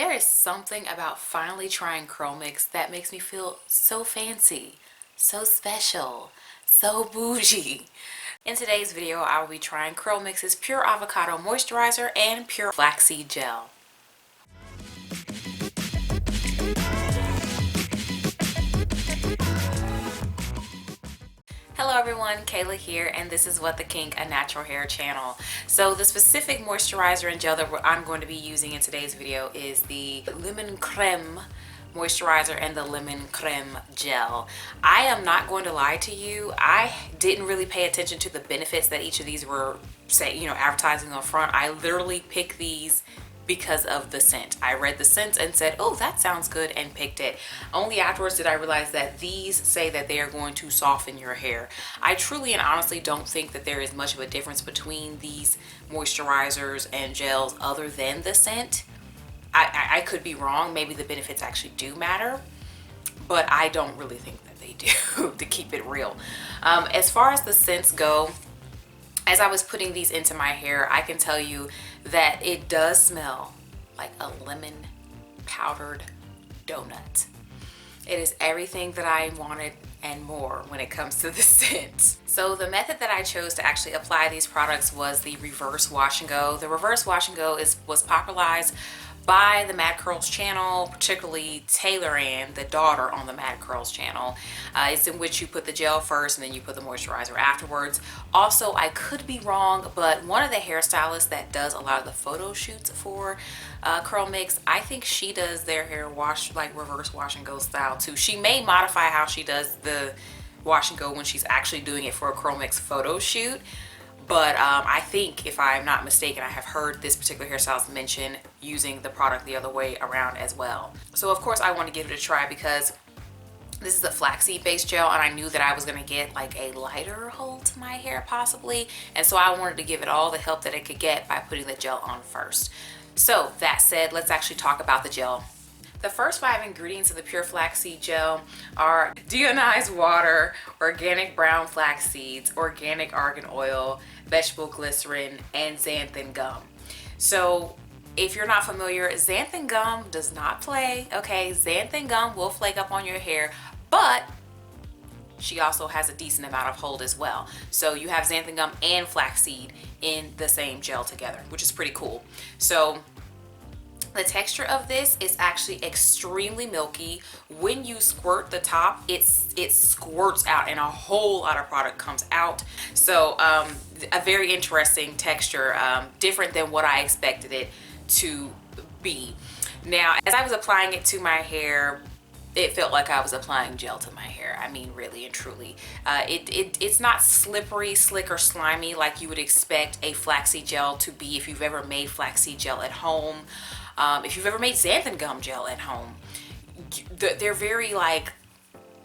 There is something about finally trying Curl Mix that makes me feel so fancy, so special, so bougie. In today's video, I will be trying Curl Mix's Pure Avocado Moisturizer and Pure Flaxseed Gel. Hello everyone, Kayla here, and this is What the Kink, a natural hair channel. So the specific moisturizer and gel that I'm going to be using in today's video is the Lemon Creme moisturizer and the Lemon Creme gel. I am not going to lie to you, I didn't really pay attention to the benefits that each of these were advertising on front. I literally picked these because of the scent. I read the scents and said, oh, that sounds good, and picked it. Only afterwards did I realize that these say that they are going to soften your hair. I truly and honestly don't think that there is much of a difference between these moisturizers and gels other than the scent. I could be wrong. Maybe the benefits actually do matter, but I don't really think that they do, to keep it real. As far as the scents go, as I was putting these into my hair, I can tell you that it does smell like a lemon powdered donut. It is everything that I wanted and more when it comes to the scent. So the method that I chose to actually apply these products was the reverse wash and go. The reverse wash and go was popularized by the Mad Curls channel, particularly Taylor Ann, the daughter on the Mad Curls channel. It's in which you put the gel first and then you put the moisturizer afterwards. Also, I could be wrong, but one of the hairstylists that does a lot of the photo shoots for Curl Mix, I think she does their hair wash, like reverse wash and go style too. She may modify how she does the wash and go when she's actually doing it for a Curl Mix photo shoot. But I think, if I'm not mistaken, I have heard this particular hairstylist mention using the product the other way around as well. So of course I want to give it a try because this is a flaxseed based gel, and I knew that I was going to get like a lighter hold to my hair possibly. And so I wanted to give it all the help that it could get by putting the gel on first. So that said, let's actually talk about the gel. The first 5 ingredients of the Pure Flaxseed Gel are deionized water, organic brown flax seeds, organic argan oil, vegetable glycerin, and xanthan gum. So if you're not familiar, xanthan gum does not play, okay? Xanthan gum will flake up on your hair, but she also has a decent amount of hold as well. So you have xanthan gum and flaxseed in the same gel together, which is pretty cool. So the texture of this is actually extremely milky. When you squirt the top, it squirts out and a whole lot of product comes out. So a very interesting texture, different than what I expected it to be. Now, as I was applying it to my hair, it felt like I was applying gel to my hair. I mean, really and truly. It's not slippery, slick, or slimy like you would expect a flaxseed gel to be if you've ever made flaxseed gel at home. If you've ever made xanthan gum gel at home, they're very like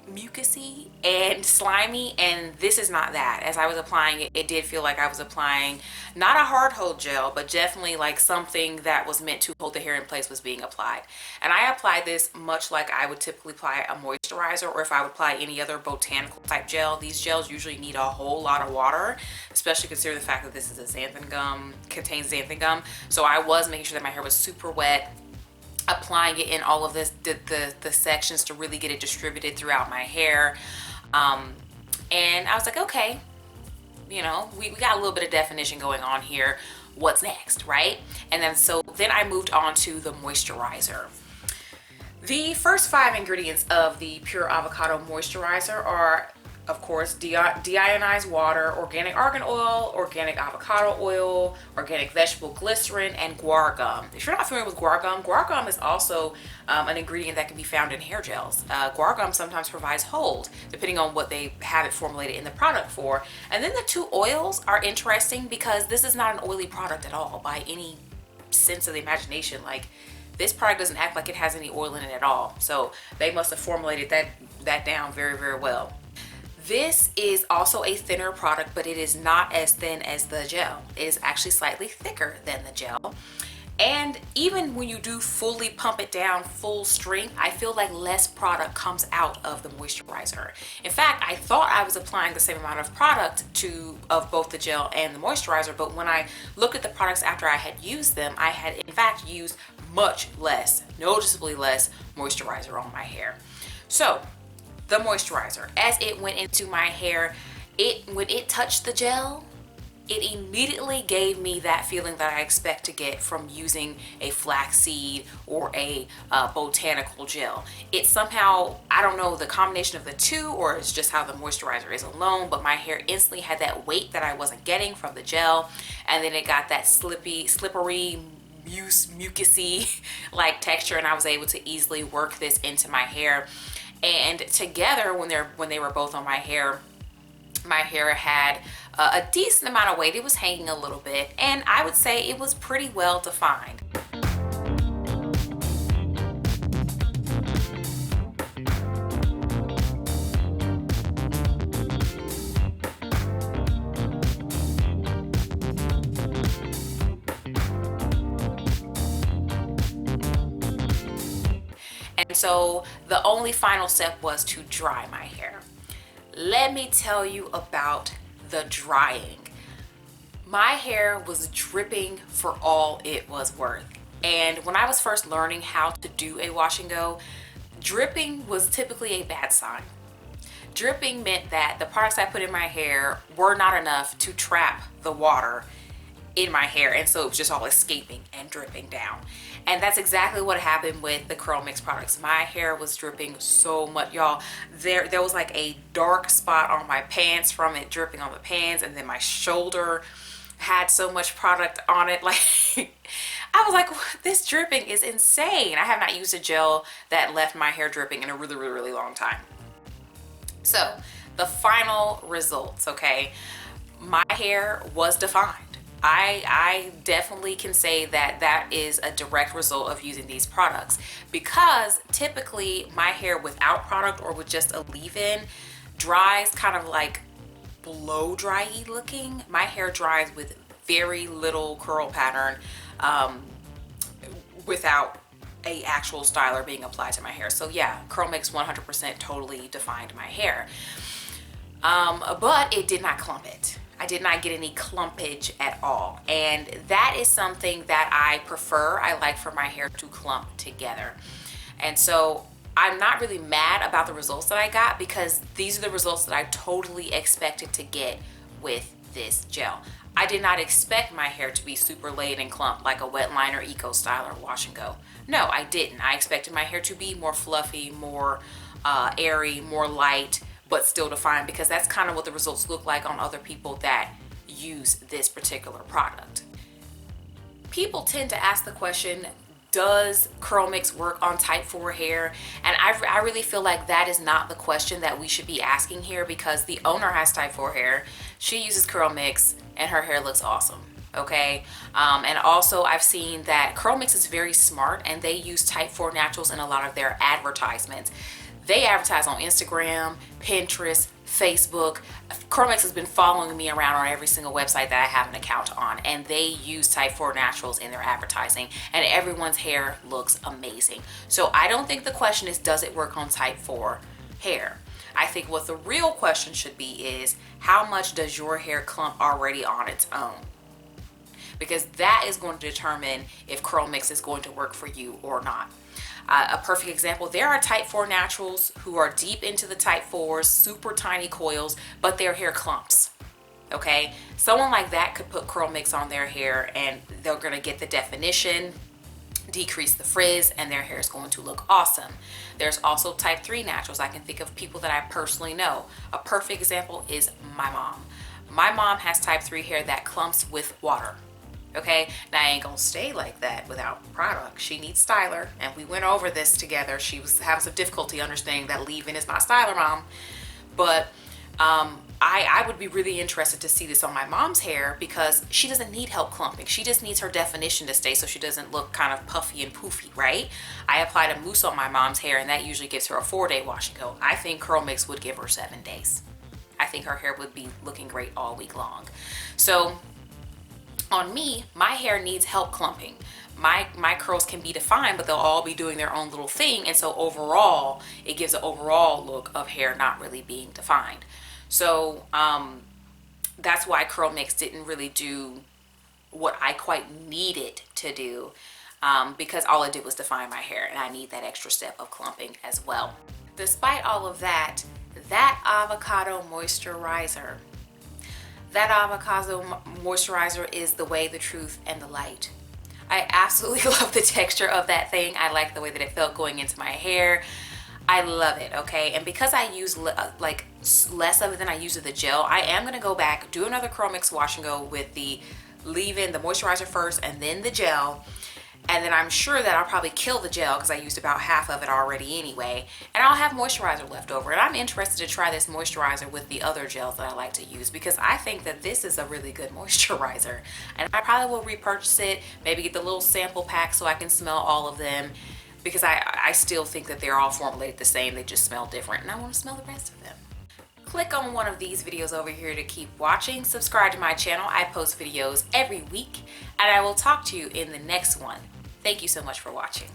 mucusy and slimy, and this is not that. As I was applying it, it did feel like I was applying not a hard hold gel, but definitely like something that was meant to hold the hair in place was being applied. And I applied this much like I would typically apply a moisturizer, or if I would apply any other botanical type gel. These gels usually need a whole lot of water, especially considering the fact that this is a xanthan gum, contains xanthan gum. So I was making sure that my hair was super wet, applying it in all of this the sections to really get it distributed throughout my hair. And I was like, okay, we got a little bit of definition going on here. What's next, right? And then I moved on to the moisturizer. The first 5 ingredients of the Pure Avocado Moisturizer are, of course, deionized water, organic argan oil, organic avocado oil, organic vegetable glycerin, and guar gum. If you're not familiar with guar gum is also an ingredient that can be found in hair gels. Guar gum sometimes provides hold, depending on what they have it formulated in the product for. And then the 2 oils are interesting because this is not an oily product at all by any sense of the imagination. Like, this product doesn't act like it has any oil in it at all. So they must have formulated that down very, very well. This is also a thinner product, but it is not as thin as the gel. It is actually slightly thicker than the gel. And even when you do fully pump it down full strength, I feel like less product comes out of the moisturizer. In fact, I thought I was applying the same amount of product of both the gel and the moisturizer, but when I looked at the products after I had used them, I had in fact used much less, noticeably less moisturizer on my hair. So the moisturizer, as it went into my hair, when it touched the gel, it immediately gave me that feeling that I expect to get from using a flaxseed or a botanical gel. It somehow, I don't know, the combination of the two, or it's just how the moisturizer is alone, but my hair instantly had that weight that I wasn't getting from the gel, and then it got that slippery, mucusy like texture, and I was able to easily work this into my hair. And together, when they were both on my hair had a decent amount of weight. It was hanging a little bit, and I would say it was pretty well defined. And so the only final step was to dry my hair. Let me tell you about the drying. My hair was dripping for all it was worth. And when I was first learning how to do a wash and go, dripping was typically a bad sign. Dripping meant that the products I put in my hair were not enough to trap the water in my hair, and so it was just all escaping and dripping down. And that's exactly what happened with the Curl Mix products. My hair was dripping so much, y'all. There was like a dark spot on my pants from it dripping on the pants, and then my shoulder had so much product on it. Like, I was like, this dripping is insane. I have not used a gel that left my hair dripping in a really long time. So the final results, okay? My hair was defined. I definitely can say that that is a direct result of using these products, because typically my hair without product or with just a leave-in dries kind of like blow dry-y looking. My hair dries with very little curl pattern without a actual styler being applied to my hair. So yeah, Curl Mix 100% totally defined my hair, but it did not clump it. I did not get any clumpage at all, and that is something that I prefer. I like for my hair to clump together, and so I'm not really mad about the results that I got, because these are the results that I totally expected to get with this gel. I did not expect my hair to be super laid and clumped like a Wet Liner Eco Styler wash and go. No, I didn't. I expected my hair to be more fluffy, more airy, more light, but still defined, because that's kind of what the results look like on other people that use this particular product. People tend to ask the question, does Curl Mix work on type 4 hair? And I really feel like that is not the question that we should be asking here, because the owner has type 4 hair. She uses Curl Mix and her hair looks awesome. Okay, and also I've seen that Curl Mix is very smart, and they use type 4 naturals in a lot of their advertisements. They advertise on Instagram, Pinterest, Facebook. Curl Mix has been following me around on every single website that I have an account on, and they use type 4 naturals in their advertising, and everyone's hair looks amazing. So I don't think the question is, does it work on type 4 hair? I think what the real question should be is, how much does your hair clump already on its own? Because that is going to determine if Curl Mix is going to work for you or not. A perfect example, there are type 4 naturals who are deep into the type 4s, super tiny coils, but their hair clumps. Okay, someone like that could put Curl Mix on their hair and they're going to get the definition, decrease the frizz, and their hair is going to look awesome. There's also type 3 naturals. I can think of people that I personally know. A perfect example is my mom. My mom has type 3 hair that clumps with water. Okay, now I ain't gonna stay like that without product. She needs styler, and we went over this together. She was having some difficulty understanding that leave-in is not styler, mom. But I would be really interested to see this on my mom's hair, because she doesn't need help clumping. She just needs her definition to stay so she doesn't look kind of puffy and poofy, right? I applied a mousse on my mom's hair, and that usually gives her a 4-day wash and go. I think Curl Mix would give her 7 days. I think her hair would be looking great all week long. So on me, my hair needs help clumping. My curls can be defined, but they'll all be doing their own little thing, and so overall it gives an overall look of hair not really being defined. So that's why Curl Mix didn't really do what I quite needed to do. because all it did was define my hair, and I need that extra step of clumping as well. Despite all of that, that avocado moisturizer is the way, the truth, and the light. I absolutely love the texture of that thing. I like the way that it felt going into my hair. I love it, okay? And because I use like less of it than I use of the gel, I am going to go back, do another Curl Mix wash and go with the leave-in, the moisturizer first, and then the gel. And then I'm sure that I'll probably kill the gel because I used about half of it already anyway. And I'll have moisturizer left over. And I'm interested to try this moisturizer with the other gels that I like to use, because I think that this is a really good moisturizer. And I probably will repurchase it, maybe get the little sample pack so I can smell all of them, because I still think that they're all formulated the same. They just smell different, and I want to smell the rest of them. Click on one of these videos over here to keep watching. Subscribe to my channel. I post videos every week, and I will talk to you in the next one. Thank you so much for watching.